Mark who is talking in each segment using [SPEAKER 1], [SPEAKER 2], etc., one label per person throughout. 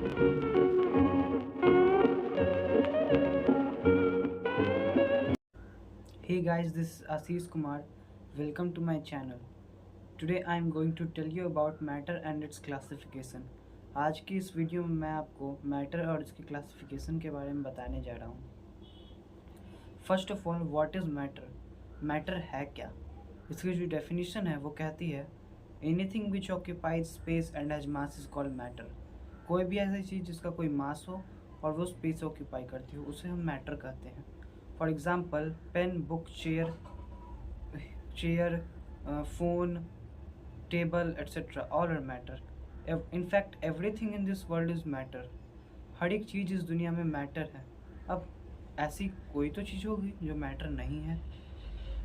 [SPEAKER 1] Hey guys, this is Ashish Kumar. Welcome to my channel. Today I am going to tell you about matter and its classification. आज की इस video में मैं आपको matter और इसकी क्लासिफिकेशन के बारे में बताने जा रहा हूँ। First of all, what is matter? Matter है क्या? इसकी जो डेफिनेशन है वो कहती है anything which occupies space and has mass is called matter. कोई भी ऐसी चीज़ जिसका कोई मास हो और वो स्पेस ऑक्यूपाई करती हो उसे हम मैटर कहते हैं। For example, pen, book, chair, phone, table, etc. all are matter. In fact, everything in this world is matter. हर एक चीज़ इस दुनिया में मैटर है। अब ऐसी कोई तो चीज़ होगी जो मैटर नहीं है।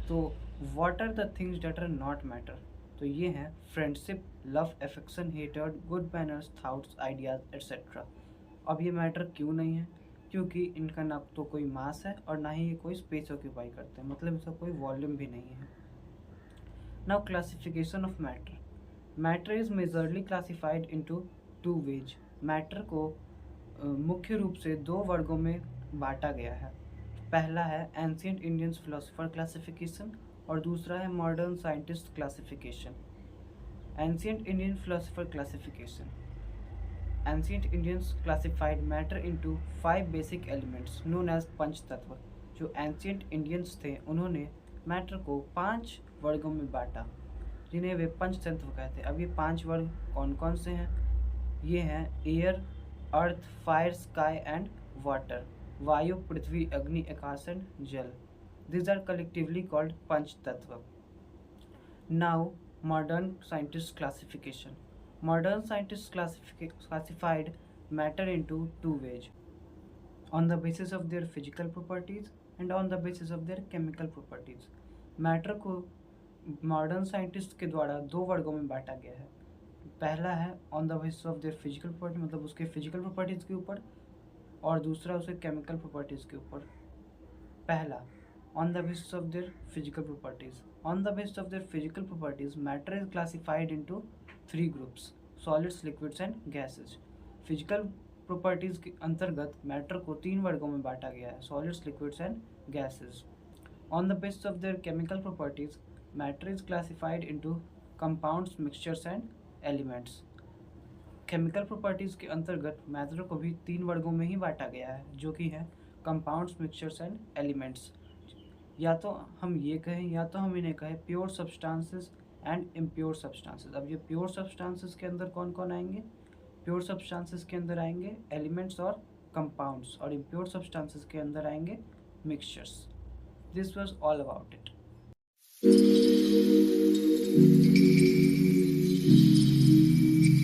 [SPEAKER 1] तो what are the things that are not matter? तो ये हैं friendship, love, affection, hatred, good manners, thoughts, ideas etcetera. अब ये मैटर क्यों नहीं है? क्योंकि इनका ना तो कोई मास है और ना ही ये कोई स्पेस ऑक्यूपाई करते हैं, मतलब इसका कोई वॉल्यूम भी नहीं है। Now classification of matter. Matter is majorly classified into two ways. Matter को मुख्य रूप से दो वर्गों में बांटा गया है। पहला है एंशिएंट इंडियन फिलोसोफर क्लासिफिकेशन और दूसरा है modern scientist classification. Ancient Indian philosopher classification. Ancient Indians classified matter into 5 basic elements known as panch tattva. जो एंशिएंट इंडियंस थे उन्होंने मैटर को 5 वर्गों में बांटा जिन्हें वे पंच तत्व कहते हैं। अब ये 5 वर्ग कौन कौन से हैं? ये हैं air, earth, fire, sky and water. वायु, पृथ्वी, अग्नि, आकाश एंड जल. These are collectively called पंच तत्व. Now, modern scientists classification. Modern scientists classified matter into two ways, on the basis of their physical properties and on the basis of their chemical properties. Matter को modern scientist के द्वारा दो वर्गों में बांटा गया है। पहला है on the basis of their physical property, मतलब उसके फिजिकल प्रॉपर्टीज़ के ऊपर, और दूसरा उसके केमिकल प्रॉपर्टीज़ के ऊपर। पहला, on the basis of their physical properties. On the basis of their physical properties, matter is classified into 3 groups: solids, liquids and gases. Physical properties के अंतर्गत मैटर को 3 वर्गों में बांटा गया है: solids, liquids and gases. On the basis of their chemical properties, matter is classified into compounds, mixtures and elements. Chemical properties के अंतर्गत मैटर को भी 3 वर्गों में ही बांटा गया है, जो कि है कंपाउंड्स, मिक्सचर्स एंड एलिमेंट्स. या तो हम ये कहें या तो हम इन्हें कहें pure substances and impure substances. अब ये प्योर सब्सटेंसेस के अंदर कौन कौन आएंगे? प्योर सब्सटेंसेस के अंदर आएंगे एलिमेंट्स और कंपाउंड्स, और इम्प्योर सब्सटेंसेस के अंदर आएंगे mixtures. This was all about it.